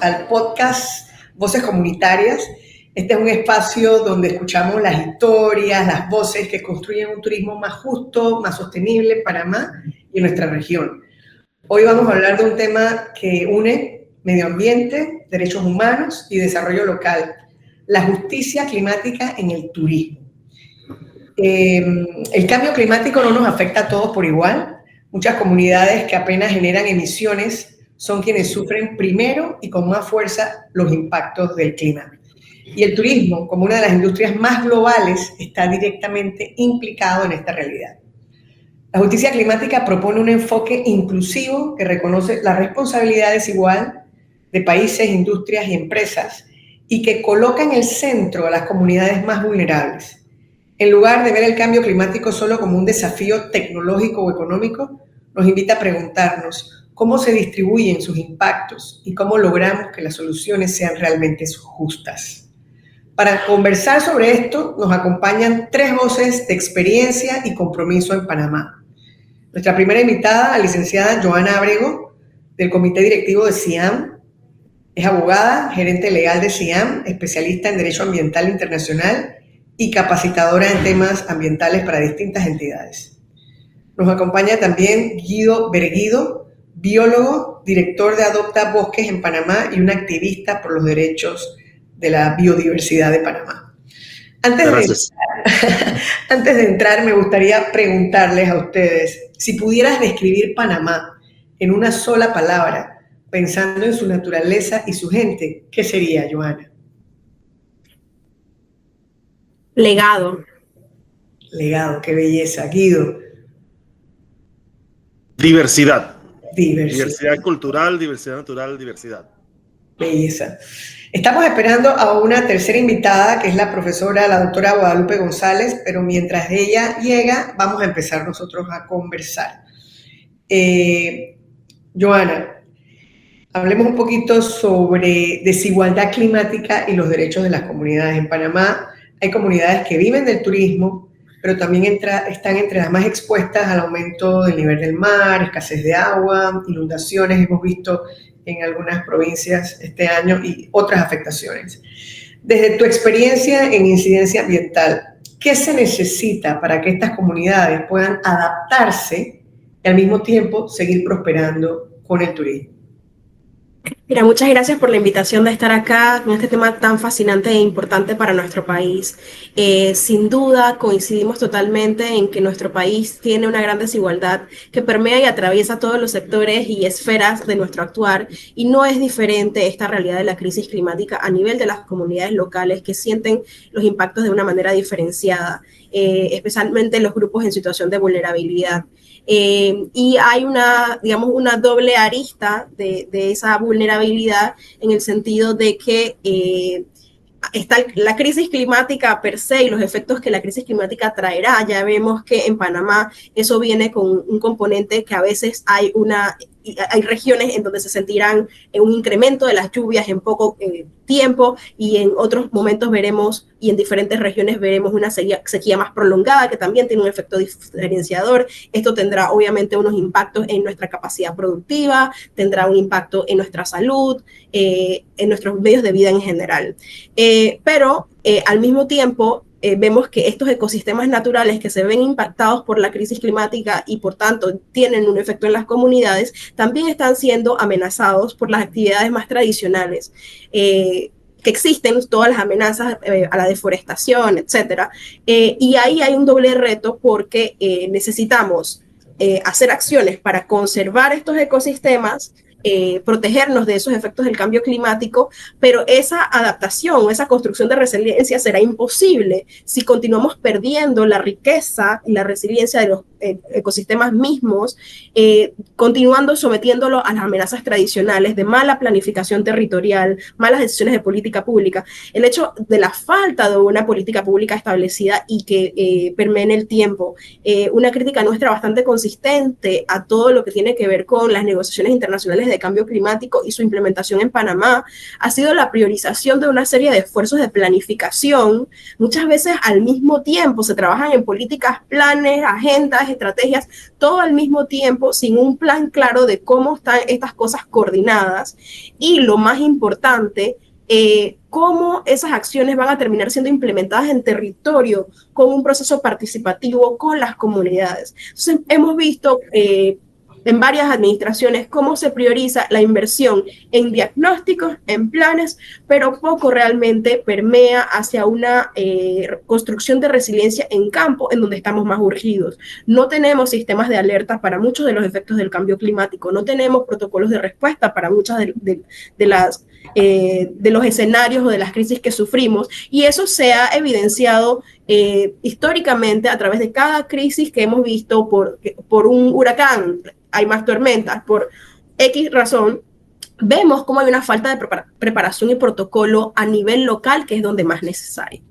al podcast Voces Comunitarias. Este es un espacio donde escuchamos las historias, las voces que construyen un turismo más justo, más sostenible en Panamá y en nuestra región. Hoy vamos a hablar de un tema que une medio ambiente, derechos humanos y desarrollo local, la justicia climática en el turismo. El cambio climático no nos afecta a todos por igual. Muchas comunidades que apenas generan emisiones son quienes sufren primero y con más fuerza los impactos del clima. Y el turismo, como una de las industrias más globales, está directamente implicado en esta realidad. La justicia climática propone un enfoque inclusivo que reconoce la responsabilidad desigual de países, industrias y empresas y que coloca en el centro a las comunidades más vulnerables. En lugar de ver el cambio climático solo como un desafío tecnológico o económico, nos invita a preguntarnos cómo se distribuyen sus impactos y cómo logramos que las soluciones sean realmente justas. Para conversar sobre esto, nos acompañan 3 voces de experiencia y compromiso en Panamá. Nuestra primera invitada, la licenciada Joana Abrego, del Comité Directivo de CIAM. Es abogada, gerente legal de CIAM, especialista en Derecho Ambiental Internacional y capacitadora en temas ambientales para distintas entidades. Nos acompaña también Guido Berguido, biólogo, director de Adopta Bosques en Panamá y un activista por los derechos de la biodiversidad de Panamá. Antes de entrar, me gustaría preguntarles a ustedes, si pudieras describir Panamá en una sola palabra, pensando en su naturaleza y su gente, ¿qué sería, Joana? Legado. Legado, qué belleza. Guido. Diversidad. Diversidad cultural, diversidad natural, diversidad. Belleza. Estamos esperando a una tercera invitada, que es la profesora, la doctora Guadalupe González, pero mientras ella llega, vamos a empezar nosotros a conversar. Joana, hablemos un poquito sobre desigualdad climática y los derechos de las comunidades. En Panamá hay comunidades que viven del turismo, pero también están entre las más expuestas al aumento del nivel del mar, escasez de agua, inundaciones, hemos visto en algunas provincias este año, y otras afectaciones. Desde tu experiencia en incidencia ambiental, ¿qué se necesita para que estas comunidades puedan adaptarse y al mismo tiempo seguir prosperando con el turismo? Mira, muchas gracias por la invitación de estar acá con este tema tan fascinante e importante para nuestro país. Sin duda coincidimos totalmente en que nuestro país tiene una gran desigualdad que permea y atraviesa todos los sectores y esferas de nuestro actuar, y no es diferente esta realidad de la crisis climática a nivel de las comunidades locales que sienten los impactos de una manera diferenciada, especialmente los grupos en situación de vulnerabilidad. Y hay una doble arista de esa vulnerabilidad, en el sentido de que está la crisis climática per se y los efectos que la crisis climática traerá. Ya vemos que en Panamá eso viene con un componente que a veces hay regiones en donde se sentirán un incremento de las lluvias en poco tiempo, y en otros momentos veremos, y en diferentes regiones veremos una sequía más prolongada, que también tiene un efecto diferenciador. Esto tendrá obviamente unos impactos en nuestra capacidad productiva, tendrá un impacto en nuestra salud, en nuestros medios de vida en general. Pero al mismo tiempo, vemos que estos ecosistemas naturales que se ven impactados por la crisis climática y por tanto tienen un efecto en las comunidades, también están siendo amenazados por las actividades más tradicionales que existen, todas las amenazas a la deforestación, etcétera. Y ahí hay un doble reto, porque necesitamos hacer acciones para conservar estos ecosistemas, protegernos de esos efectos del cambio climático, pero esa adaptación, esa construcción de resiliencia será imposible si continuamos perdiendo la riqueza y la resiliencia de los ecosistemas mismos, continuando sometiéndolo a las amenazas tradicionales de mala planificación territorial, malas decisiones de política pública. El hecho de la falta de una política pública establecida y que permee en el tiempo, una crítica nuestra bastante consistente a todo lo que tiene que ver con las negociaciones internacionales de cambio climático y su implementación en Panamá, ha sido la priorización de una serie de esfuerzos de planificación. Muchas veces al mismo tiempo se trabajan en políticas, planes, agendas estrategias, todo al mismo tiempo, sin un plan claro de cómo están estas cosas coordinadas y lo más importante, cómo esas acciones van a terminar siendo implementadas en territorio con un proceso participativo con las comunidades. Entonces, hemos visto en varias administraciones cómo se prioriza la inversión en diagnósticos, en planes, pero poco realmente permea hacia una construcción de resiliencia en campo en donde estamos más urgidos. No tenemos sistemas de alerta para muchos de los efectos del cambio climático, no tenemos protocolos de respuesta para muchas de los escenarios o de las crisis que sufrimos, y eso se ha evidenciado históricamente a través de cada crisis que hemos visto por un huracán. Hay más tormentas, por X razón, vemos cómo hay una falta de preparación y protocolo a nivel local, que es donde más necesario.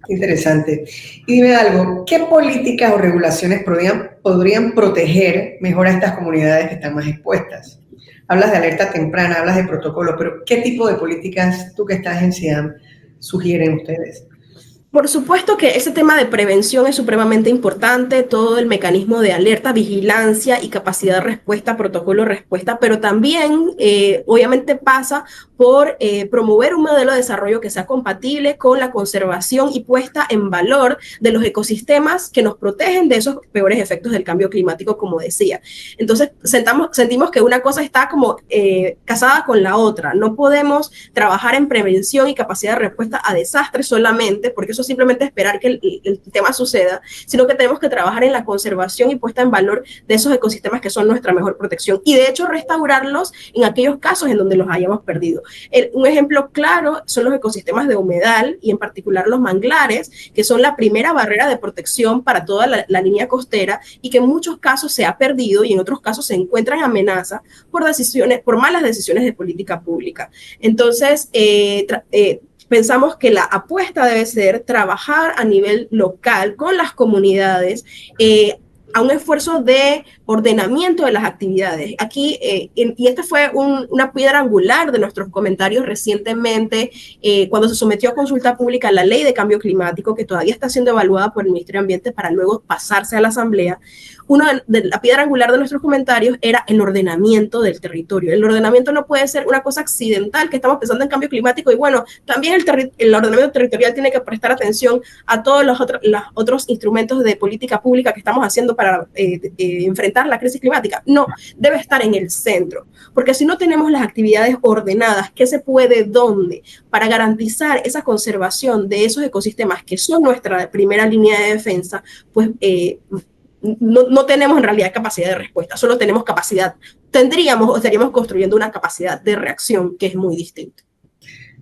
Interesante. Y dime algo, ¿qué políticas o regulaciones podrían proteger mejor a estas comunidades que están más expuestas? Hablas de alerta temprana, hablas de protocolo, pero ¿qué tipo de políticas, tú que estás en CIAM, sugieren ustedes? Por supuesto que ese tema de prevención es supremamente importante, todo el mecanismo de alerta, vigilancia y capacidad de respuesta, protocolo de respuesta, pero también obviamente pasa por promover un modelo de desarrollo que sea compatible con la conservación y puesta en valor de los ecosistemas que nos protegen de esos peores efectos del cambio climático, como decía. Entonces sentimos que una cosa está como casada con la otra. No podemos trabajar en prevención y capacidad de respuesta a desastres solamente, porque eso simplemente esperar que el tema suceda, sino que tenemos que trabajar en la conservación y puesta en valor de esos ecosistemas que son nuestra mejor protección y de hecho restaurarlos en aquellos casos en donde los hayamos perdido. Un ejemplo claro son los ecosistemas de humedal y en particular los manglares, que son la primera barrera de protección para toda la línea costera y que en muchos casos se ha perdido y en otros casos se encuentran en amenaza por malas decisiones de política pública. Entonces, pensamos que la apuesta debe ser trabajar a nivel local con las comunidades a un esfuerzo de ordenamiento de las actividades. Aquí, y esta fue una piedra angular de nuestros comentarios recientemente, cuando se sometió a consulta pública la ley de cambio climático, que todavía está siendo evaluada por el Ministerio de Ambiente para luego pasarse a la Asamblea. Una de la piedra angular de nuestros comentarios era el ordenamiento del territorio. El ordenamiento no puede ser una cosa accidental, que estamos pensando en cambio climático y bueno, también el ordenamiento territorial tiene que prestar atención a todos los otros instrumentos de política pública que estamos haciendo para enfrentar la crisis climática. No, debe estar en el centro, porque si no tenemos las actividades ordenadas, ¿qué se puede dónde? Para garantizar esa conservación de esos ecosistemas que son nuestra primera línea de defensa, pues no tenemos en realidad capacidad de respuesta, solo tenemos capacidad, tendríamos o estaríamos construyendo una capacidad de reacción que es muy distinta.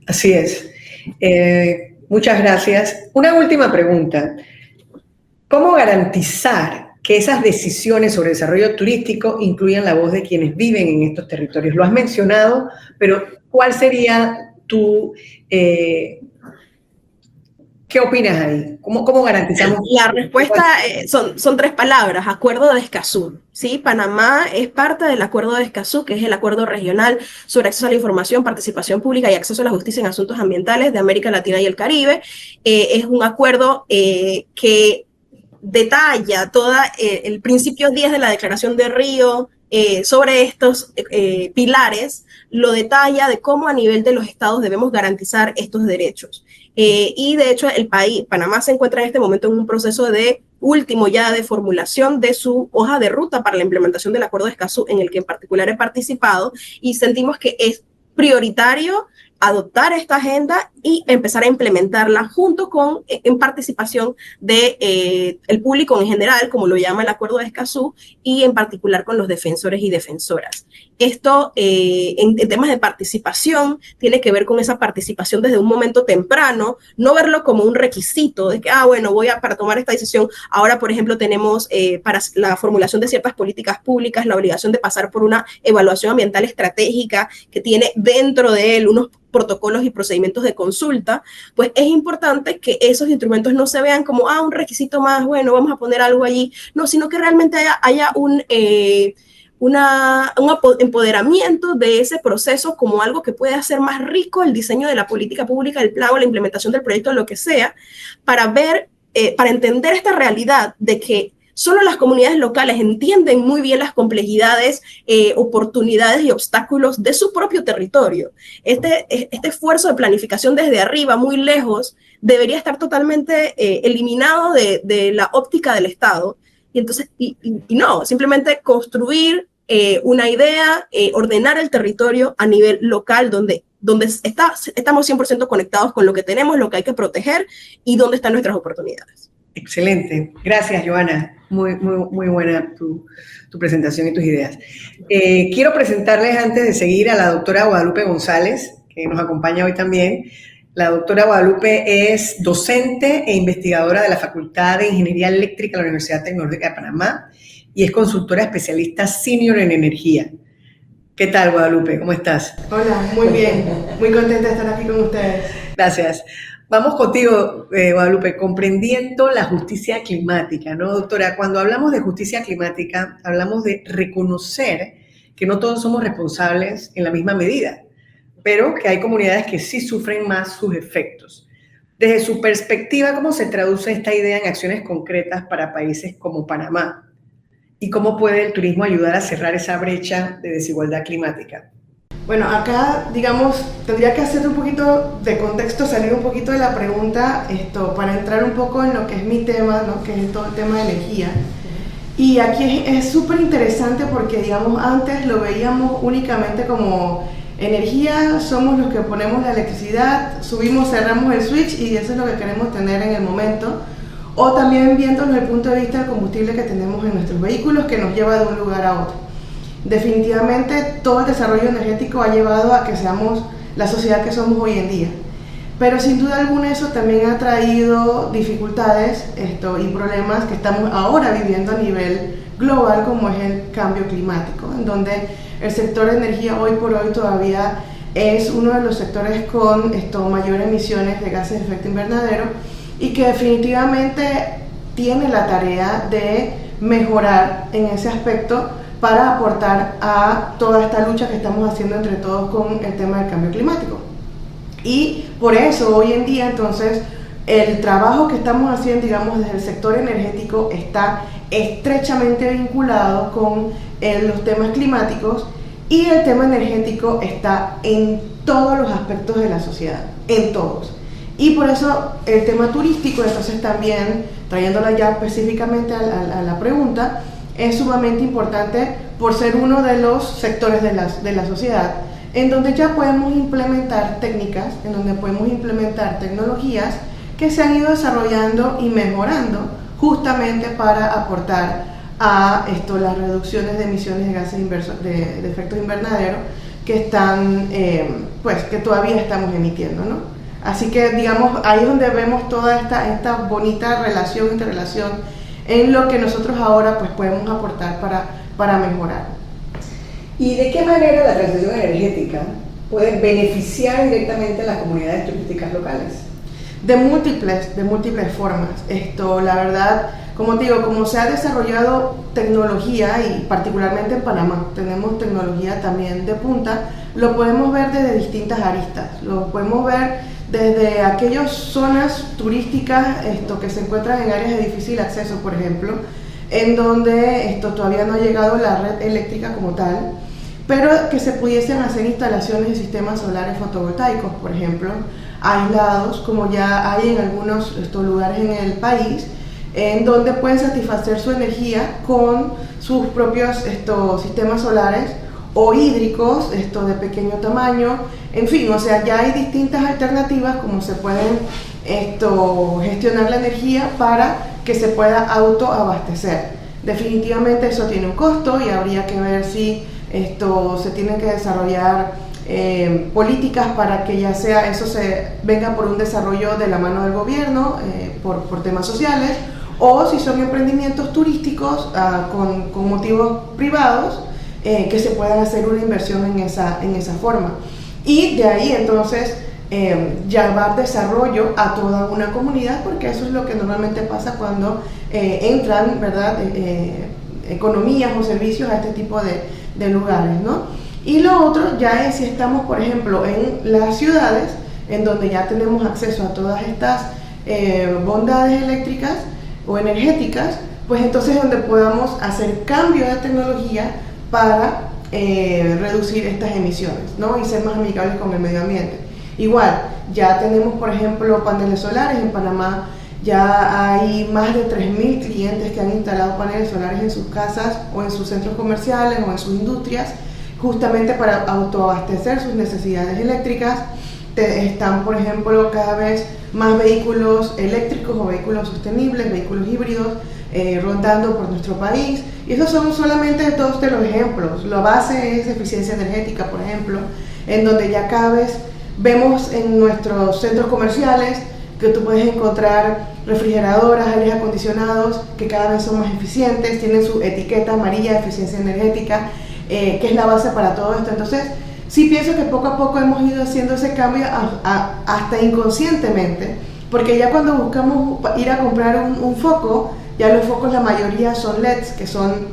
Así es. Muchas gracias. Una última pregunta. ¿Cómo garantizar que esas decisiones sobre desarrollo turístico incluyan la voz de quienes viven en estos territorios? Lo has mencionado, pero ¿cuál sería tu... ¿qué opinas ahí? ¿Cómo garantizamos? La respuesta son tres palabras: Acuerdo de Escazú. ¿Sí? Panamá es parte del Acuerdo de Escazú, que es el acuerdo regional sobre acceso a la información, participación pública y acceso a la justicia en asuntos ambientales de América Latina y el Caribe. Es un acuerdo que detalla todo el principio 10 de la Declaración de Río sobre estos pilares, lo detalla de cómo a nivel de los estados debemos garantizar estos derechos. Y de hecho Panamá se encuentra en este momento en un proceso último ya de formulación de su hoja de ruta para la implementación del Acuerdo de Escazú, en el que en particular he participado, y sentimos que es prioritario adoptar esta agenda y empezar a implementarla junto con, en participación de el público en general, como lo llama el Acuerdo de Escazú, y en particular con los defensores y defensoras. Esto, en temas de participación, tiene que ver con esa participación desde un momento temprano, no verlo como un requisito de que, bueno, para tomar esta decisión, ahora, por ejemplo, tenemos para la formulación de ciertas políticas públicas la obligación de pasar por una evaluación ambiental estratégica que tiene dentro de él unos protocolos y procedimientos de consulta. Pues es importante que esos instrumentos no se vean como un requisito más, bueno, vamos a poner algo allí, no, sino que realmente haya un empoderamiento de ese proceso como algo que puede hacer más rico el diseño de la política pública, el plan o la implementación del proyecto, lo que sea, para entender esta realidad de que Solo las comunidades locales entienden muy bien las complejidades, oportunidades y obstáculos de su propio territorio. Este esfuerzo de planificación desde arriba, muy lejos, debería estar totalmente eliminado de la óptica del Estado. Y entonces, no, simplemente construir una idea, ordenar el territorio a nivel local, donde estamos 100% conectados con lo que tenemos, lo que hay que proteger y dónde están nuestras oportunidades. Excelente. Gracias, Joana. Muy buena tu presentación y tus ideas. Quiero presentarles, antes de seguir, a la doctora Guadalupe González, que nos acompaña hoy también. La doctora Guadalupe es docente e investigadora de la Facultad de Ingeniería Eléctrica de la Universidad Tecnológica de Panamá y es consultora especialista senior en energía. ¿Qué tal, Guadalupe? ¿Cómo estás? Hola, muy bien. Muy contenta de estar aquí con ustedes. Gracias. Vamos contigo, Guadalupe, comprendiendo la justicia climática, ¿no, doctora? Cuando hablamos de justicia climática, hablamos de reconocer que no todos somos responsables en la misma medida, pero que hay comunidades que sí sufren más sus efectos. Desde su perspectiva, ¿cómo se traduce esta idea en acciones concretas para países como Panamá? ¿Y cómo puede el turismo ayudar a cerrar esa brecha de desigualdad climática? Bueno, acá, digamos, tendría que hacer un poquito de contexto, salir un poquito de la pregunta, para entrar un poco en lo que es mi tema, ¿no? Que es todo el tema de energía. Y aquí es súper interesante porque, digamos, antes lo veíamos únicamente como energía, somos los que ponemos la electricidad, subimos, cerramos el switch y eso es lo que queremos tener en el momento. O también viendo desde el punto de vista del combustible que tenemos en nuestros vehículos, que nos lleva de un lugar a otro. Definitivamente todo el desarrollo energético ha llevado a que seamos la sociedad que somos hoy en día, pero sin duda alguna eso también ha traído dificultades y problemas que estamos ahora viviendo a nivel global, como es el cambio climático, en donde el sector de energía hoy por hoy todavía es uno de los sectores con mayores emisiones de gases de efecto invernadero y que definitivamente tiene la tarea de mejorar en ese aspecto para aportar a toda esta lucha que estamos haciendo entre todos con el tema del cambio climático. Y por eso hoy en día entonces el trabajo que estamos haciendo, digamos, desde el sector energético está estrechamente vinculado con los temas climáticos y el tema energético está en todos los aspectos de la sociedad, en todos. Y por eso el tema turístico, entonces también trayéndola ya específicamente a la pregunta, es sumamente importante por ser uno de los sectores de la sociedad en donde ya podemos implementar técnicas, en donde podemos implementar tecnologías que se han ido desarrollando y mejorando justamente para aportar a las reducciones de emisiones de gases de efectos invernadero que están, que todavía estamos emitiendo, ¿no? Así que, digamos, ahí es donde vemos toda esta bonita interrelación en lo que nosotros ahora pues podemos aportar para mejorar. ¿Y de qué manera la transición energética puede beneficiar directamente a las comunidades turísticas locales? De múltiples formas. La verdad, como te digo, como se ha desarrollado tecnología y particularmente en Panamá tenemos tecnología también de punta, lo podemos ver desde distintas aristas. Lo podemos ver desde aquellas zonas turísticas que se encuentran en áreas de difícil acceso, por ejemplo, en donde todavía no ha llegado la red eléctrica como tal, pero que se pudiesen hacer instalaciones de sistemas solares fotovoltaicos, por ejemplo, aislados, como ya hay en algunos lugares en el país, en donde pueden satisfacer su energía con sus propios sistemas solares o hídricos de pequeño tamaño. En fin, o sea, ya hay distintas alternativas como se pueden gestionar la energía para que se pueda autoabastecer. Definitivamente eso tiene un costo y habría que ver si se tienen que desarrollar políticas para que ya sea eso se venga por un desarrollo de la mano del gobierno, por temas sociales, o si son emprendimientos turísticos con motivos privados, que se puedan hacer una inversión en esa forma. Y de ahí entonces llevar desarrollo a toda una comunidad, porque eso es lo que normalmente pasa cuando entran, ¿verdad?, economías o servicios a este tipo de lugares, ¿no? Y lo otro ya es si estamos, por ejemplo, en las ciudades, en donde ya tenemos acceso a todas estas bondades eléctricas o energéticas, pues entonces es donde podamos hacer cambio de tecnología para reducir estas emisiones, ¿no? Y ser más amigables con el medio ambiente. Igual, ya tenemos, por ejemplo, paneles solares en Panamá. Ya hay más de 3.000 clientes que han instalado paneles solares en sus casas o en sus centros comerciales o en sus industrias, justamente para autoabastecer sus necesidades eléctricas. Están, por ejemplo, cada vez más vehículos eléctricos o vehículos sostenibles, vehículos híbridos, rondando por nuestro país. Y esos son solamente dos de los ejemplos. La base es eficiencia energética, por ejemplo, en donde ya cada vez vemos en nuestros centros comerciales que tú puedes encontrar refrigeradoras, aires acondicionados que cada vez son más eficientes, tienen su etiqueta amarilla de eficiencia energética, que es la base para todo esto. Entonces, sí pienso que poco a poco hemos ido haciendo ese cambio hasta inconscientemente, porque ya cuando buscamos ir a comprar un foco, ya los focos la mayoría son LEDs, que son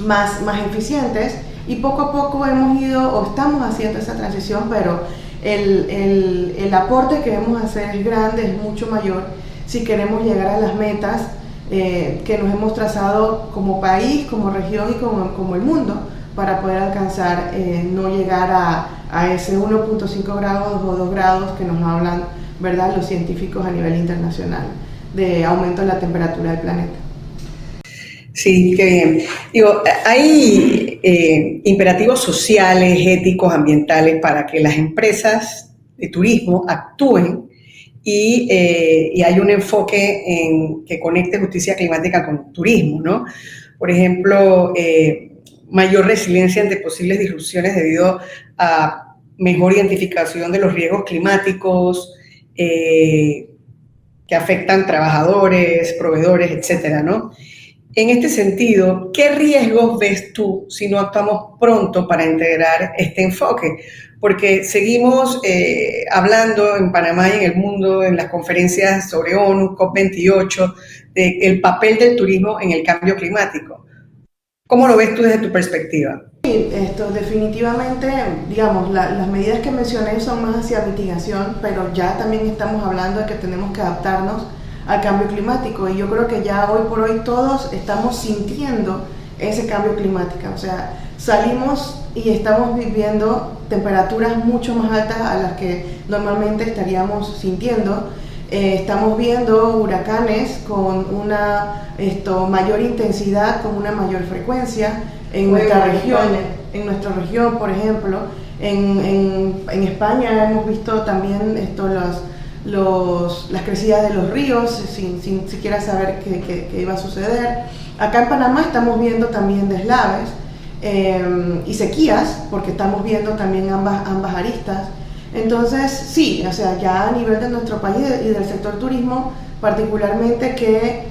más eficientes, y poco a poco hemos ido o estamos haciendo esa transición, pero el aporte que debemos hacer es grande, es mucho mayor si queremos llegar a las metas que nos hemos trazado como país, como región y como el mundo, para poder alcanzar, no llegar a ese 1.5 grados o 2 grados que nos hablan, ¿verdad?, los científicos a nivel internacional de aumento de la temperatura del planeta. Sí, qué bien. Digo, hay imperativos sociales, éticos, ambientales para que las empresas de turismo actúen y hay un enfoque en que conecte justicia climática con turismo, ¿no? Por ejemplo, mayor resiliencia ante posibles disrupciones debido a mejor identificación de los riesgos climáticos que afectan trabajadores, proveedores, etcétera, ¿no? En este sentido, ¿qué riesgos ves tú si no actuamos pronto para integrar este enfoque? Porque seguimos hablando en Panamá y en el mundo, en las conferencias sobre ONU, COP28, del papel del turismo en el cambio climático. ¿Cómo lo ves tú desde tu perspectiva? Sí, definitivamente, digamos, las medidas que mencioné son más hacia mitigación, pero ya también estamos hablando de que tenemos que adaptarnos al cambio climático, y yo creo que ya hoy por hoy todos estamos sintiendo ese cambio climático. O sea, salimos y estamos viviendo temperaturas mucho más altas a las que normalmente estaríamos sintiendo. Estamos viendo huracanes con una mayor intensidad, con una mayor frecuencia en nuestra región, por ejemplo. En España hemos visto también las crecidas de los ríos sin siquiera saber qué iba a suceder. Acá en Panamá estamos viendo también deslaves y sequías, porque estamos viendo también ambas aristas. Entonces sí, o sea, ya a nivel de nuestro país y del sector turismo particularmente, que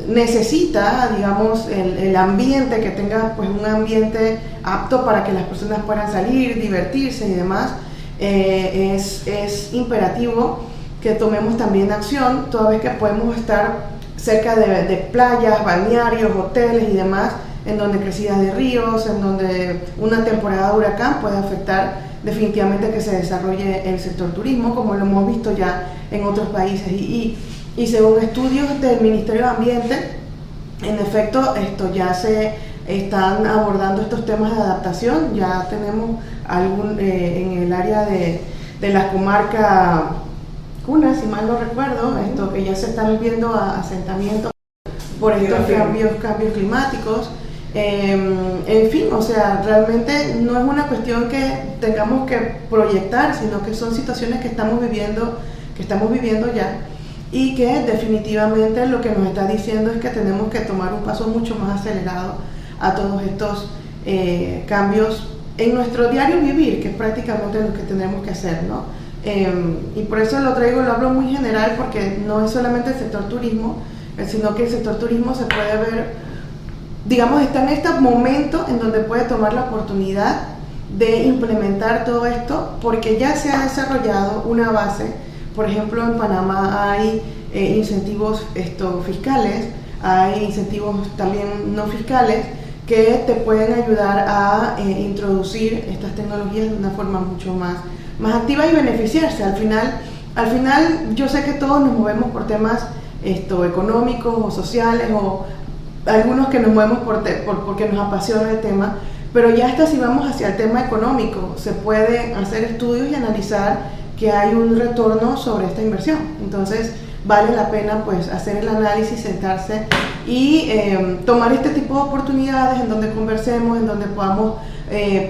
necesita, digamos, el ambiente, que tenga pues un ambiente apto para que las personas puedan salir, divertirse y demás. Es imperativo que tomemos también acción, toda vez que podemos estar cerca de playas, balnearios, hoteles y demás, en donde crecidas de ríos, en donde una temporada de huracán puede afectar definitivamente que se desarrolle el sector turismo, como lo hemos visto ya en otros países. Y según estudios del Ministerio de Ambiente, en efecto, ya se están abordando estos temas de adaptación. Ya tenemos en el área de la comarca Cuna, si mal no recuerdo, que ya se están viendo asentamientos por estos cambios climáticos. En fin, o sea, realmente no es una cuestión que tengamos que proyectar, sino que son situaciones que estamos viviendo ya, y que definitivamente lo que nos está diciendo es que tenemos que tomar un paso mucho más acelerado a todos estos cambios en nuestro diario vivir, que es prácticamente lo que tenemos que hacer, ¿no? Y por eso lo hablo muy general, porque no es solamente el sector turismo, sino que el sector turismo se puede ver, digamos, está en este momento en donde puede tomar la oportunidad de implementar todo esto, porque ya se ha desarrollado una base. Por ejemplo, en Panamá hay incentivos fiscales, hay incentivos también no fiscales, que te pueden ayudar a introducir estas tecnologías de una forma mucho más activa y beneficiarse. Al final yo sé que todos nos movemos por temas económicos o sociales, o algunos que nos movemos porque nos apasiona el tema, pero ya hasta si vamos hacia el tema económico, se puede hacer estudios y analizar que hay un retorno sobre esta inversión. Entonces vale la pena pues hacer el análisis, sentarse y tomar este tipo de oportunidades en donde conversemos, en donde podamos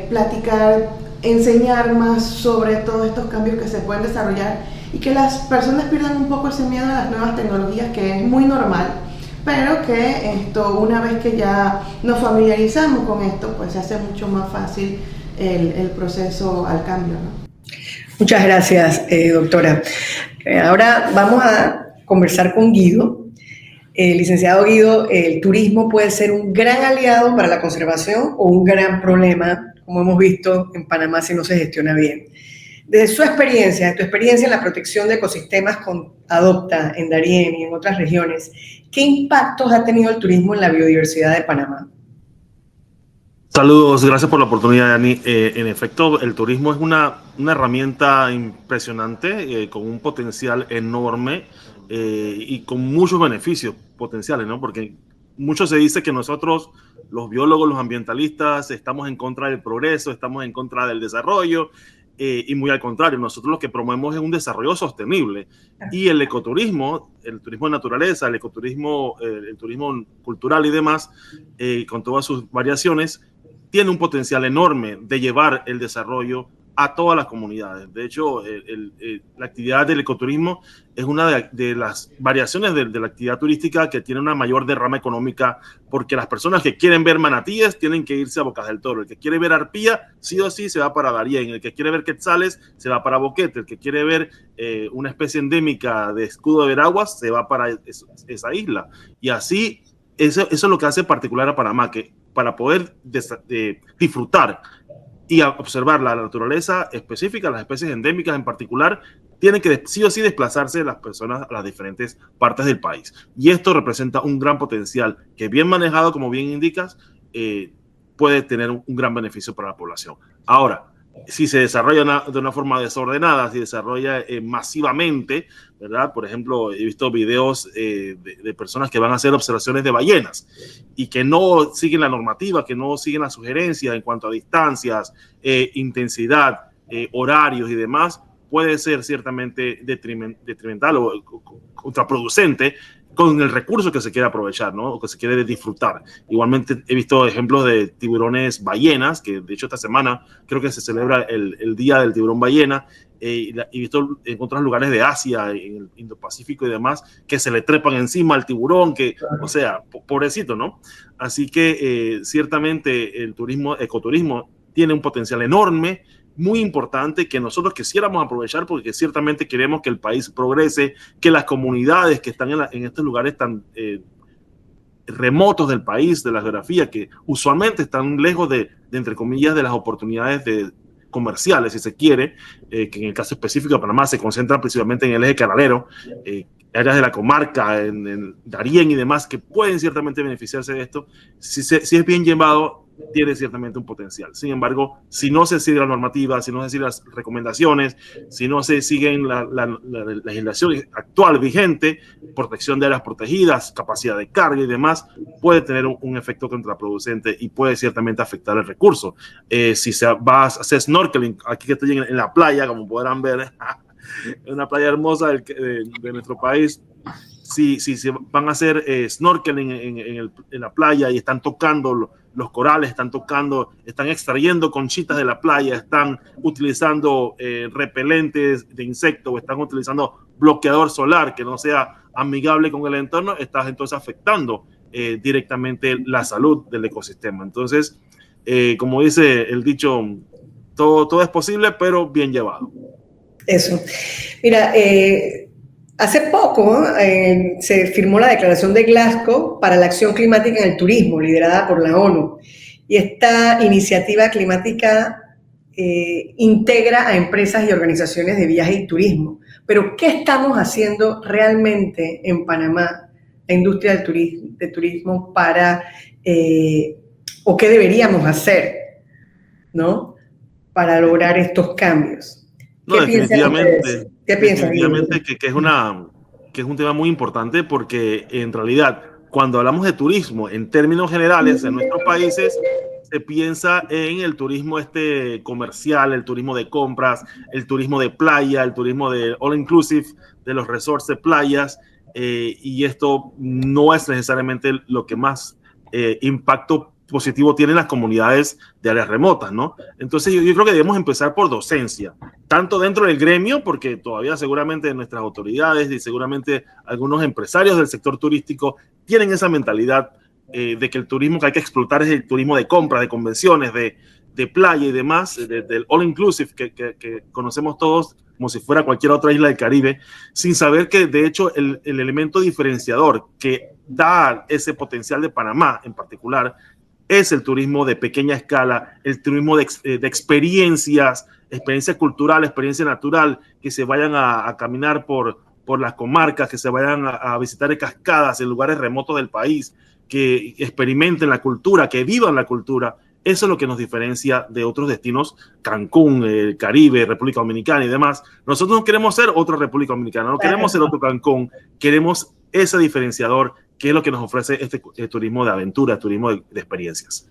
platicar, enseñar más sobre todos estos cambios que se pueden desarrollar y que las personas pierdan un poco ese miedo a las nuevas tecnologías, que es muy normal, pero que una vez que ya nos familiarizamos con esto, pues se hace mucho más fácil el proceso al cambio, ¿no? Muchas gracias, doctora. Ahora vamos a conversar con Guido. Licenciado Guido, ¿el turismo puede ser un gran aliado para la conservación o un gran problema, como hemos visto en Panamá, si no se gestiona bien? Desde su experiencia, tu experiencia en la protección de ecosistemas con Adopta en Darién y en otras regiones, ¿qué impactos ha tenido el turismo en la biodiversidad de Panamá? Saludos, gracias por la oportunidad, Dani. En efecto, el turismo es una herramienta impresionante, con un potencial enorme y con muchos beneficios potenciales, ¿no? Porque mucho se dice que nosotros, los biólogos, los ambientalistas, estamos en contra del progreso, estamos en contra del desarrollo, y muy al contrario, nosotros lo que promovemos es un desarrollo sostenible. Y el ecoturismo, el turismo de naturaleza, el ecoturismo, el turismo cultural y demás, con todas sus variaciones, tiene un potencial enorme de llevar el desarrollo a todas las comunidades. De hecho, la actividad del ecoturismo es una de las variaciones de la actividad turística que tiene una mayor derrama económica, porque las personas que quieren ver manatíes tienen que irse a Bocas del Toro. El que quiere ver arpía, sí o sí, se va para Darién. El que quiere ver quetzales, se va para Boquete. El que quiere ver una especie endémica de escudo de veraguas, se va para esa isla. Y así, eso es lo que hace particular a Panamá, que para poder disfrutar y observar la naturaleza específica, las especies endémicas en particular, tienen que sí o sí desplazarse las personas a las diferentes partes del país. Y esto representa un gran potencial que, bien manejado, como bien indicas, puede tener un gran beneficio para la población. Ahora, si se desarrolla de una forma desordenada, si se desarrolla masivamente, ¿verdad? Por ejemplo, he visto videos de personas que van a hacer observaciones de ballenas y que no siguen la normativa, que no siguen las sugerencias en cuanto a distancias, intensidad, horarios y demás. Puede ser ciertamente detrimental o contraproducente con el recurso que se quiere aprovechar, ¿no? O que se quiere disfrutar. Igualmente he visto ejemplos de tiburones ballenas, que de hecho esta semana creo que se celebra el Día del Tiburón Ballena, y he visto en otros lugares de Asia, en el Indo-Pacífico y demás, que se le trepan encima al tiburón, o sea, pobrecito, ¿no? Así que ciertamente el ecoturismo tiene un potencial enorme, muy importante, que nosotros quisiéramos aprovechar, porque ciertamente queremos que el país progrese, que las comunidades que están en estos lugares tan remotos del país, de la geografía, que usualmente están lejos entre comillas, de las oportunidades comerciales, si se quiere, que en el caso específico de Panamá se concentran principalmente en el eje canalero, áreas de la comarca, en Darién y demás, que pueden ciertamente beneficiarse de esto. Si es bien llevado, tiene ciertamente un potencial. Sin embargo, si no se sigue la normativa, si no se siguen las recomendaciones, si no se siguen la legislación actual vigente, protección de áreas protegidas, capacidad de carga y demás, puede tener un efecto contraproducente y puede ciertamente afectar el recurso. Si se va a hacer snorkeling, aquí que estoy en la playa, como podrán ver, una playa hermosa de nuestro país, si se van a hacer snorkeling en la playa y están tocando los corales, están extrayendo conchitas de la playa, están utilizando repelentes de insectos o están utilizando bloqueador solar que no sea amigable con el entorno, estás entonces afectando directamente la salud del ecosistema. Entonces, como dice el dicho, todo es posible, pero bien llevado. Eso. Mira, hace poco se firmó la Declaración de Glasgow para la Acción Climática en el Turismo, liderada por la ONU. Y esta iniciativa climática integra a empresas y organizaciones de viaje y turismo. Pero, ¿qué estamos haciendo realmente en Panamá, la industria del turismo, o qué deberíamos hacer, ¿no?, para lograr estos cambios? No, definitivamente. ¿Qué piensan? Definitivamente que es una que es un tema muy importante porque en realidad cuando hablamos de turismo en términos generales en nuestros países se piensa en el turismo comercial, el turismo de compras, el turismo de playa, el turismo de all inclusive, de los resorts de playas, y esto no es necesariamente lo que más impacto positivo tienen las comunidades de áreas remotas, ¿no? Entonces yo creo que debemos empezar por docencia, tanto dentro del gremio, porque todavía seguramente nuestras autoridades y seguramente algunos empresarios del sector turístico tienen esa mentalidad de que el turismo que hay que explotar es el turismo de compra, de convenciones, de playa y demás, del all inclusive que conocemos todos como si fuera cualquier otra isla del Caribe, sin saber que de hecho el elemento diferenciador que da ese potencial de Panamá en particular es el turismo de pequeña escala, el turismo de experiencias, experiencia cultural, experiencia natural, que se vayan a caminar por las comarcas, que se vayan a visitar cascadas en lugares remotos del país, que experimenten la cultura, que vivan la cultura. Eso es lo que nos diferencia de otros destinos, Cancún, el Caribe, República Dominicana y demás. Nosotros no queremos ser otra República Dominicana, no queremos ser otro Cancún, queremos ese diferenciador que es lo que nos ofrece este turismo de aventura, turismo de experiencias.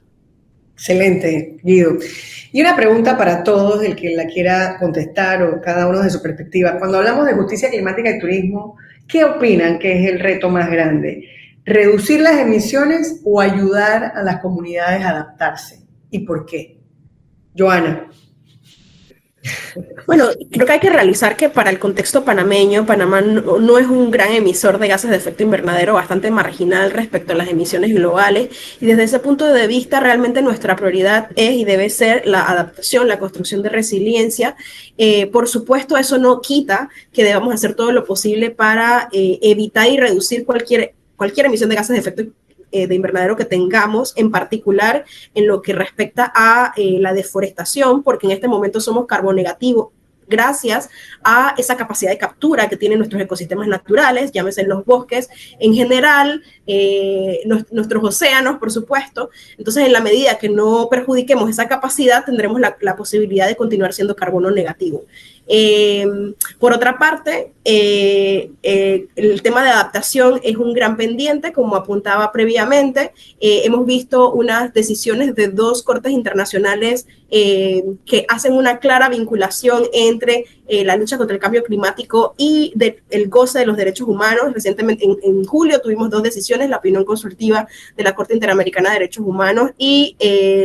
Excelente, Guido. Y una pregunta para todos, el que la quiera contestar o cada uno de su perspectiva. Cuando hablamos de justicia climática y turismo, ¿qué opinan que es el reto más grande? ¿Reducir las emisiones o ayudar a las comunidades a adaptarse? ¿Y por qué? Joana. Bueno, creo que hay que realizar que para el contexto panameño, Panamá no es un gran emisor de gases de efecto invernadero, bastante marginal respecto a las emisiones globales, y desde ese punto de vista realmente nuestra prioridad es y debe ser la adaptación, la construcción de resiliencia. Por supuesto, eso no quita que debamos hacer todo lo posible para evitar y reducir cualquier emisión de gases de efecto de invernadero que tengamos, en particular en lo que respecta a la deforestación, porque en este momento somos carbonegativos gracias a esa capacidad de captura que tienen nuestros ecosistemas naturales, llámese los bosques, en general, nuestros océanos, por supuesto. Entonces, en la medida que no perjudiquemos esa capacidad, tendremos la posibilidad de continuar siendo carbono negativo. Por otra parte, el tema de adaptación es un gran pendiente, como apuntaba previamente. Hemos visto unas decisiones de 2 cortes internacionales que hacen una clara vinculación entre la lucha contra el cambio climático y el goce de los derechos humanos. Recientemente, en julio, tuvimos 2 decisiones, la opinión consultiva de la Corte Interamericana de Derechos Humanos y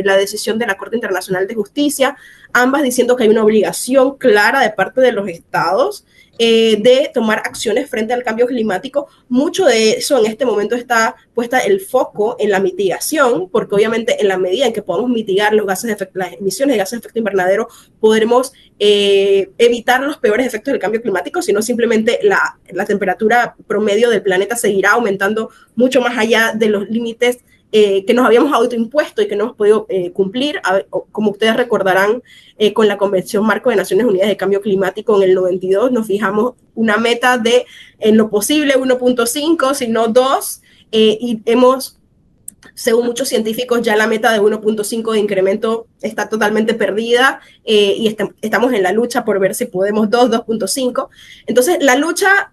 la decisión de la Corte Internacional de Justicia, ambas diciendo que hay una obligación clara de parte de los estados de tomar acciones frente al cambio climático. Mucho de eso en este momento está puesta el foco en la mitigación, porque obviamente en la medida en que podamos mitigar las emisiones de gases de efecto invernadero, podremos evitar los peores efectos del cambio climático, sino simplemente la temperatura promedio del planeta seguirá aumentando mucho más allá de los límites que nos habíamos autoimpuesto y que no hemos podido cumplir. Como ustedes recordarán, con la Convención Marco de Naciones Unidas de Cambio Climático en el 92 nos fijamos una meta de, en lo posible, 1.5, sino 2, y hemos, según muchos científicos, ya la meta de 1.5 de incremento está totalmente perdida, y estamos en la lucha por ver si podemos 2.5. Entonces, la lucha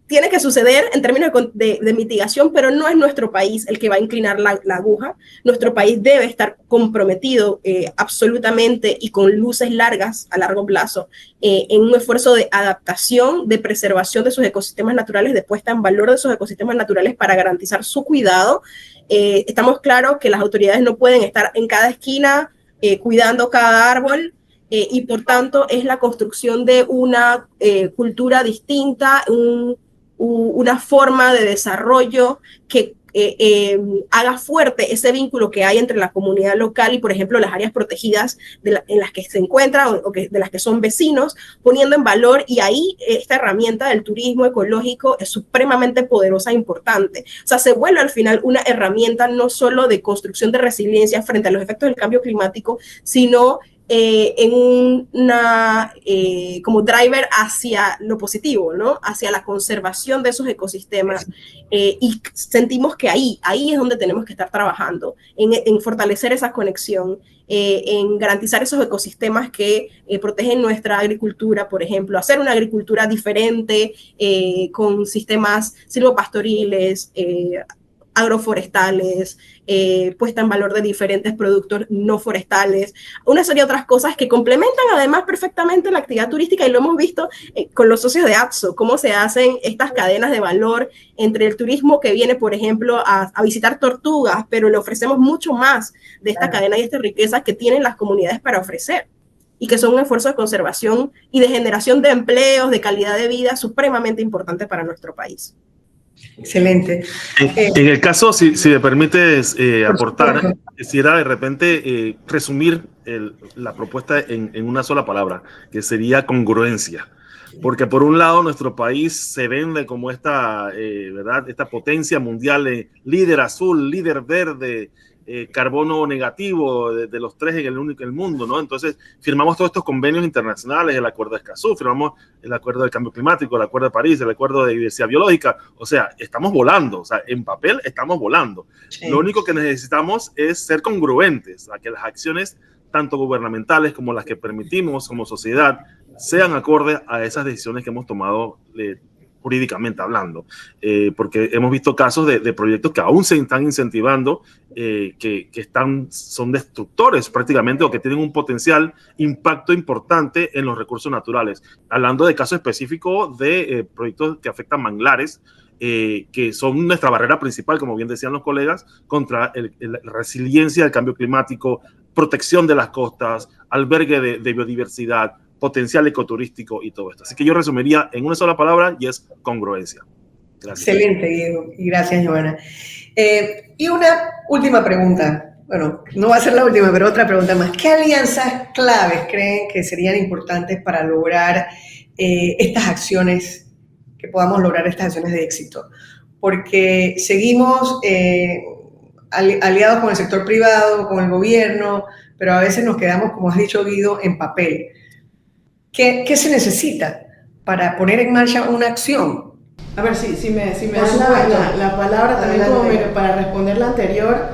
tiene que suceder en términos de mitigación, pero no es nuestro país el que va a inclinar la aguja. Nuestro país debe estar comprometido absolutamente y con luces largas a largo plazo en un esfuerzo de adaptación, de preservación de sus ecosistemas naturales, de puesta en valor de sus ecosistemas naturales para garantizar su cuidado. Estamos claros que las autoridades no pueden estar en cada esquina cuidando cada árbol, y por tanto es la construcción de una cultura distinta, una forma de desarrollo que haga fuerte ese vínculo que hay entre la comunidad local y, por ejemplo, las áreas protegidas en las que se encuentran o de las que son vecinos, poniendo en valor, y ahí esta herramienta del turismo ecológico es supremamente poderosa e importante. O sea, se vuelve al final una herramienta no solo de construcción de resiliencia frente a los efectos del cambio climático, sino en una como driver hacia lo positivo, ¿no? Hacia la conservación de esos ecosistemas, y sentimos que ahí es donde tenemos que estar trabajando, en fortalecer esa conexión, en garantizar esos ecosistemas que protegen nuestra agricultura, por ejemplo, hacer una agricultura diferente, con sistemas silvopastoriles, agroforestales, puesta en valor de diferentes productos no forestales, una serie de otras cosas que complementan además perfectamente la actividad turística, y lo hemos visto con los socios de ATSO, cómo se hacen estas cadenas de valor entre el turismo que viene, por ejemplo, a visitar tortugas, pero le ofrecemos mucho más de esta cadena y esta riqueza que tienen las comunidades para ofrecer, y que son un esfuerzo de conservación y de generación de empleos, de calidad de vida supremamente importante para nuestro país. Excelente. En el caso, si me permites aportar, quisiera de repente resumir la propuesta en una sola palabra, que sería congruencia. Porque por un lado nuestro país se vende como ¿verdad? Esta potencia mundial, líder azul, líder verde, carbono negativo de los tres en el mundo, ¿no? Entonces firmamos todos estos convenios internacionales, el Acuerdo de Escazú, firmamos el Acuerdo del Cambio Climático, el Acuerdo de París, el Acuerdo de Diversidad Biológica. O sea, estamos volando, o sea, en papel estamos volando. Sí. Lo único que necesitamos es ser congruentes, a que las acciones tanto gubernamentales como las que permitimos como sociedad sean acordes a esas decisiones que hemos tomado jurídicamente hablando, porque hemos visto casos de proyectos que aún se están incentivando, que son destructores prácticamente, o que tienen un potencial impacto importante en los recursos naturales. Hablando de casos específicos de proyectos que afectan manglares, que son nuestra barrera principal, como bien decían los colegas, contra la resiliencia del cambio climático, protección de las costas, albergue de biodiversidad, potencial ecoturístico y todo esto. Así que yo resumiría en una sola palabra, y es congruencia. Gracias. Excelente, Diego, y gracias, Joana. Y una última pregunta. Bueno, no va a ser la última, pero otra pregunta más. ¿Qué alianzas claves creen que serían importantes para lograr estas acciones, que podamos lograr estas acciones de éxito? Porque seguimos aliados con el sector privado, con el gobierno, pero a veces nos quedamos, como has dicho, Guido, en papel. ¿Qué se necesita para poner en marcha una acción? A ver, si me das la palabra también como para responder la anterior,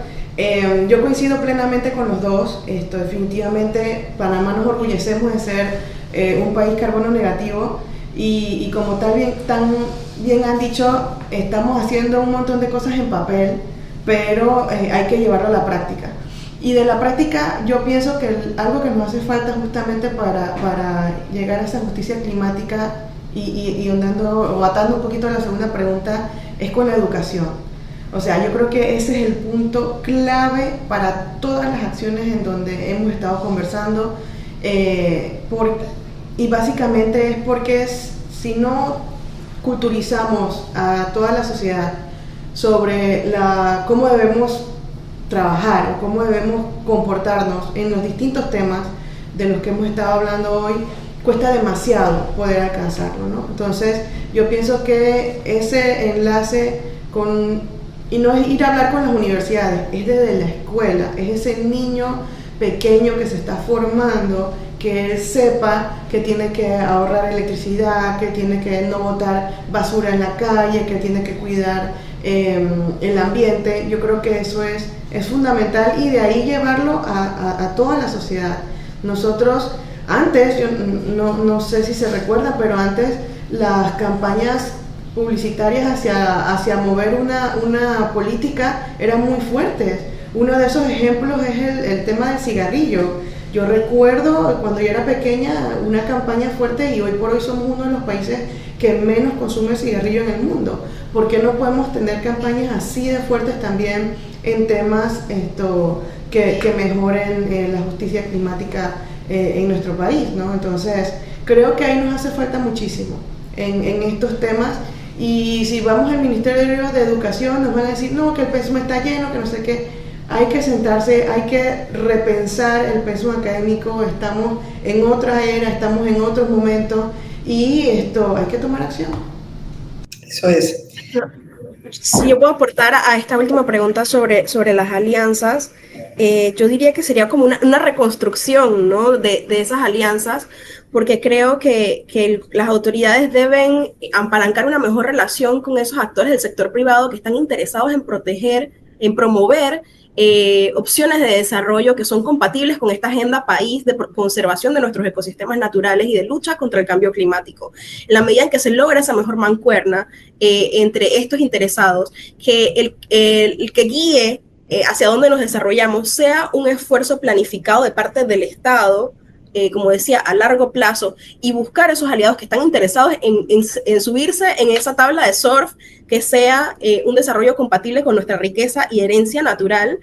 yo coincido plenamente con los dos. Definitivamente Panamá nos orgullecemos de ser un país carbono negativo, y como tan bien han dicho, estamos haciendo un montón de cosas en papel, pero hay que llevarlo a la práctica. Y de la práctica, yo pienso que algo que nos hace falta justamente para llegar a esa justicia climática, y atando un poquito a la segunda pregunta, es con la educación. O sea, yo creo que ese es el punto clave para todas las acciones en donde hemos estado conversando, y básicamente es porque si no culturizamos a toda la sociedad sobre cómo debemos trabajar, cómo debemos comportarnos en los distintos temas de los que hemos estado hablando hoy, cuesta demasiado poder alcanzarlo, ¿no? Entonces, yo pienso que ese enlace y no es ir a hablar con las universidades, es desde la escuela, es ese niño pequeño que se está formando, que él sepa que tiene que ahorrar electricidad, que tiene que no botar basura en la calle, que tiene que cuidar el ambiente. Yo creo que eso es fundamental, y de ahí llevarlo a toda la sociedad. Nosotros antes, yo no sé si se recuerda, pero antes las campañas publicitarias hacia mover una política eran muy fuertes. Uno de esos ejemplos es el tema del cigarrillo. Yo recuerdo cuando yo era pequeña una campaña fuerte, y hoy por hoy somos uno de los países que menos consume cigarrillo en el mundo. ¿Por qué no podemos tener campañas así de fuertes también en temas que mejoren la justicia climática en nuestro país, ¿no? Entonces, creo que ahí nos hace falta muchísimo en estos temas. Y si vamos al Ministerio de Educación, nos van a decir, no, que el pensum está lleno, que no sé qué. Hay que sentarse, hay que repensar el pensum académico. Estamos en otra era, estamos en otros momentos, y hay que tomar acción. Eso es. Si yo puedo aportar a esta última pregunta sobre las alianzas, Yo diría que sería como una reconstrucción, ¿no? de esas alianzas, porque creo que las autoridades deben apalancar una mejor relación con esos actores del sector privado que están interesados en proteger, en promover opciones de desarrollo que son compatibles con esta agenda país de conservación de nuestros ecosistemas naturales y de lucha contra el cambio climático. En la medida en que se logra esa mejor mancuerna entre estos interesados, que el que guíe hacia dónde nos desarrollamos sea un esfuerzo planificado de parte del Estado, como decía, a largo plazo, y buscar esos aliados que están interesados en subirse en esa tabla de surf, que sea un desarrollo compatible con nuestra riqueza y herencia natural.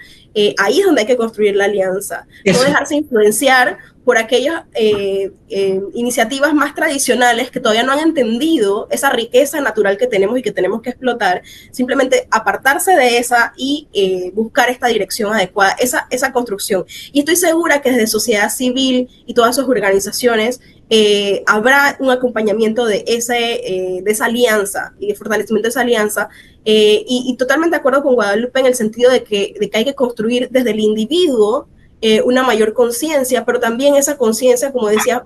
Ahí es donde hay que construir la alianza. Eso. No dejarse influenciar por aquellas iniciativas más tradicionales que todavía no han entendido esa riqueza natural que tenemos y que tenemos que explotar. Simplemente apartarse de esa y buscar esta dirección adecuada, esa construcción. Y estoy segura que desde sociedad civil y todas sus organizaciones habrá un acompañamiento de esa alianza y de fortalecimiento de esa alianza, y totalmente de acuerdo con Guadalupe en el sentido de que hay que construir desde el individuo una mayor conciencia, pero también esa conciencia, como decía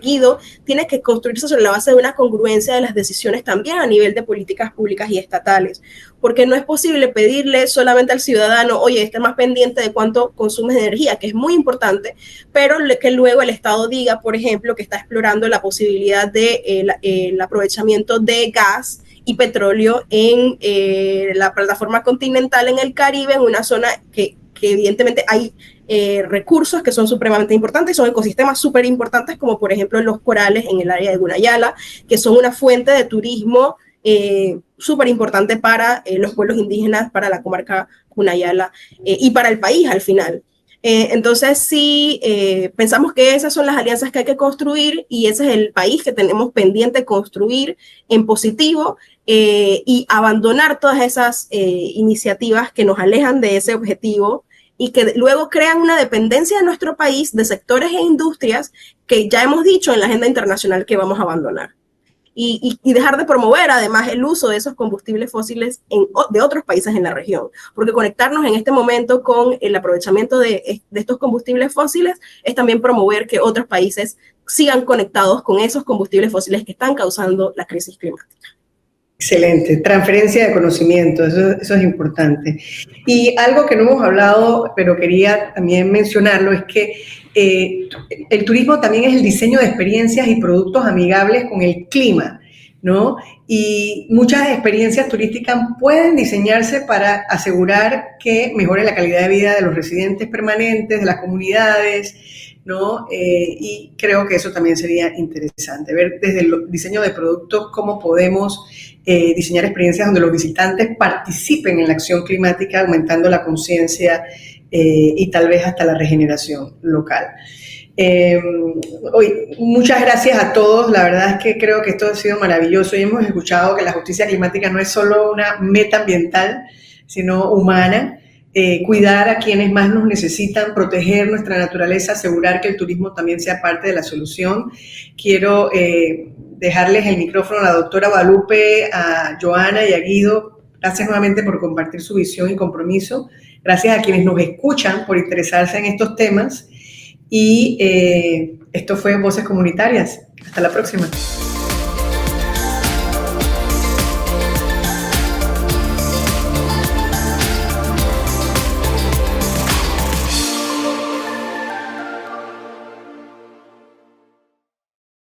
Guido, tiene que construirse sobre la base de una congruencia de las decisiones también a nivel de políticas públicas y estatales, porque no es posible pedirle solamente al ciudadano, oye, esté más pendiente de cuánto consumes de energía, que es muy importante, pero que luego el Estado diga, por ejemplo, que está explorando la posibilidad de el aprovechamiento de gas y petróleo en la plataforma continental en el Caribe, en una zona que evidentemente hay recursos que son supremamente importantes, son ecosistemas súper importantes, como por ejemplo los corales en el área de Gunayala, que son una fuente de turismo súper importante para los pueblos indígenas, para la comarca Gunayala y para el país al final. Entonces sí, pensamos que esas son las alianzas que hay que construir y ese es el país que tenemos pendiente construir en positivo, y abandonar todas esas iniciativas que nos alejan de ese objetivo y que luego crean una dependencia de nuestro país de sectores e industrias que ya hemos dicho en la agenda internacional que vamos a abandonar. Y dejar de promover además el uso de esos combustibles fósiles de otros países en la región, porque conectarnos en este momento con el aprovechamiento de estos combustibles fósiles es también promover que otros países sigan conectados con esos combustibles fósiles que están causando la crisis climática. Excelente, transferencia de conocimiento, eso es importante. Y algo que no hemos hablado, pero quería también mencionarlo, es que el turismo también es el diseño de experiencias y productos amigables con el clima, ¿no? Y muchas experiencias turísticas pueden diseñarse para asegurar que mejore la calidad de vida de los residentes permanentes, de las comunidades, ¿no? Y creo que eso también sería interesante, ver desde el diseño de productos cómo podemos diseñar experiencias donde los visitantes participen en la acción climática, aumentando la conciencia y tal vez hasta la regeneración local. Muchas gracias a todos, la verdad es que creo que esto ha sido maravilloso y hemos escuchado que la justicia climática no es solo una meta ambiental, sino humana. Cuidar a quienes más nos necesitan, proteger nuestra naturaleza, asegurar que el turismo también sea parte de la solución. Quiero dejarles el micrófono a la doctora Guadalupe, a Joana y a Guido. Gracias nuevamente por compartir su visión y compromiso. Gracias a quienes nos escuchan por interesarse en estos temas. Y esto fue Voces Comunitarias. Hasta la próxima.